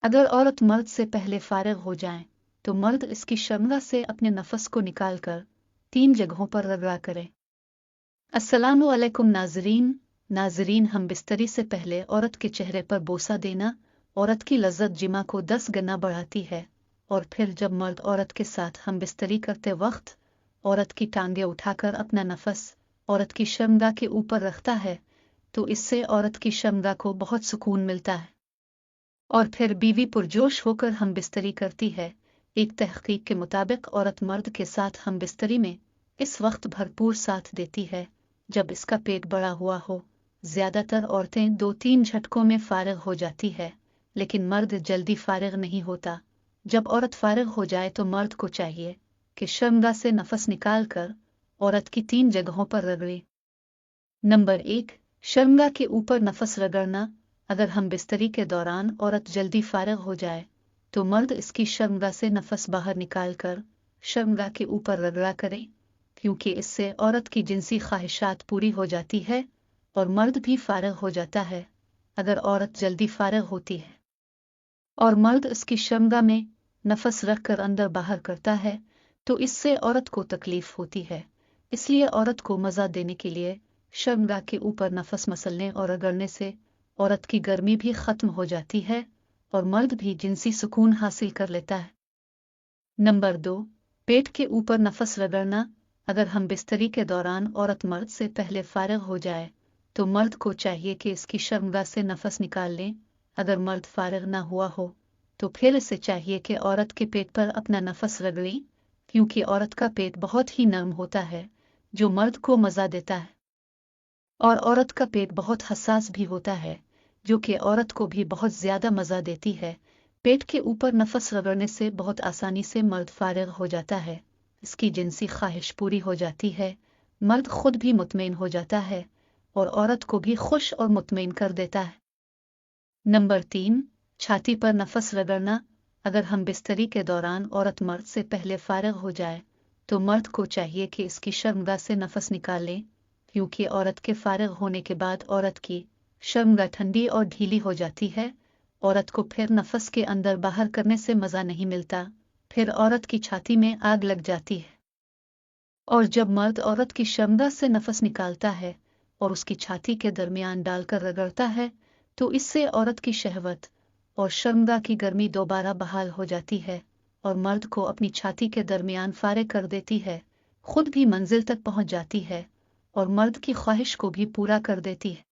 अगर औरत मर्द से पहले फारिग हो जाए तो मर्द इसकी शर्मगा से अपने नफस को निकालकर 3 जगहों पर रगड़ा करे। अस्सलामु अलैकुम नाजरीन, हम बिस्तरी से पहले औरत के चेहरे पर बोसा देना औरत की लज्जत जिमा को 10 गुना बढ़ाती है। और फिर जब मर्द औरत के साथ हम बिस्तरी करते वक्त औरत की टांगे उठाकर अपना नफस औरत की शर्मगा के ऊपर रखता है तो इससे औरत की शर्मगा को बहुत सुकून मिलता है। और फिर बीवी पुरजोश होकर हम बिस्तरी करती है। एक तहकीक के मुताबिक औरत मर्द के साथ हम बिस्तरी में इस वक्त भरपूर साथ देती है जब इसका पेट बड़ा हुआ हो। ज्यादातर औरतें 2-3 झटकों में फारिग हो जाती है, लेकिन मर्द जल्दी फारिग नहीं होता। जब औरत फारिग हो जाए तो मर्द को चाहिए कि शर्मगा से नफस निकाल कर औरत की 3 जगहों पर रगड़े। नंबर 1, शर्मगा के ऊपर नफस रगड़ना। अगर हम बिस्तरी के दौरान औरत जल्दी फारिग हो जाए तो मर्द इसकी शर्मगा से नफस बाहर निकालकर शर्मगा के ऊपर रगड़ा करे, क्योंकि इससे औरत की जिनसी ख्वाहिशात पूरी हो जाती है और मर्द भी फारिग हो जाता है। अगर औरत जल्दी फारिग होती है और मर्द इसकी शर्मगा में नफस रखकर अंदर बाहर करता है तो इससे औरत को तकलीफ होती है। इसलिए औरत को मजा देने के लिए शर्मगा के ऊपर नफस मसलने और रगड़ने से औरत की गर्मी भी खत्म हो जाती है और मर्द भी जिनसी सुकून हासिल कर लेता है। नंबर 2, पेट के ऊपर नफस रगड़ना। अगर हम बिस्तरी के दौरान औरत मर्द से पहले फारिग हो जाए तो मर्द को चाहिए कि इसकी शर्मगा से नफस निकाल लें। अगर मर्द फारिग ना हुआ हो तो फिर इसे चाहिए कि औरत के पेट पर अपना नफस रगड़े, क्योंकि औरत का पेट बहुत ही नरम होता है जो मर्द को मजा देता है। और औरत का पेट बहुत हसास भी होता है जो कि औरत को भी बहुत ज्यादा मजा देती है। पेट के ऊपर नफस रगड़ने से बहुत आसानी से मर्द फारिग हो जाता है, इसकी जिनसी ख्वाहिश पूरी हो जाती है, मर्द खुद भी मुतमईन हो जाता है और औरत को भी खुश और मुतमईन कर देता है। नंबर 3, छाती पर नफस रगड़ना। अगर हम बिस्तरी के दौरान औरत मर्द से पहले फारिग हो जाए तो मर्द को चाहिए कि इसकी शर्मगा से नफस निकाल ले, क्योंकि औरत के फारिग होने के बाद औरत की शर्मगा ठंडी और ढीली हो जाती है। औरत को फिर नफस के अंदर बाहर करने से मजा नहीं मिलता, फिर औरत की छाती में आग लग जाती है। और जब मर्द औरत की शर्मगा से नफस निकालता है और उसकी छाती के दरमियान डालकर रगड़ता है तो इससे औरत की शहवत और शर्मगा की गर्मी दोबारा बहाल हो जाती है और मर्द को अपनी छाती के दरमियान फारिग कर देती है, खुद भी मंजिल तक पहुंच जाती है और मर्द की ख्वाहिश को भी पूरा कर देती है।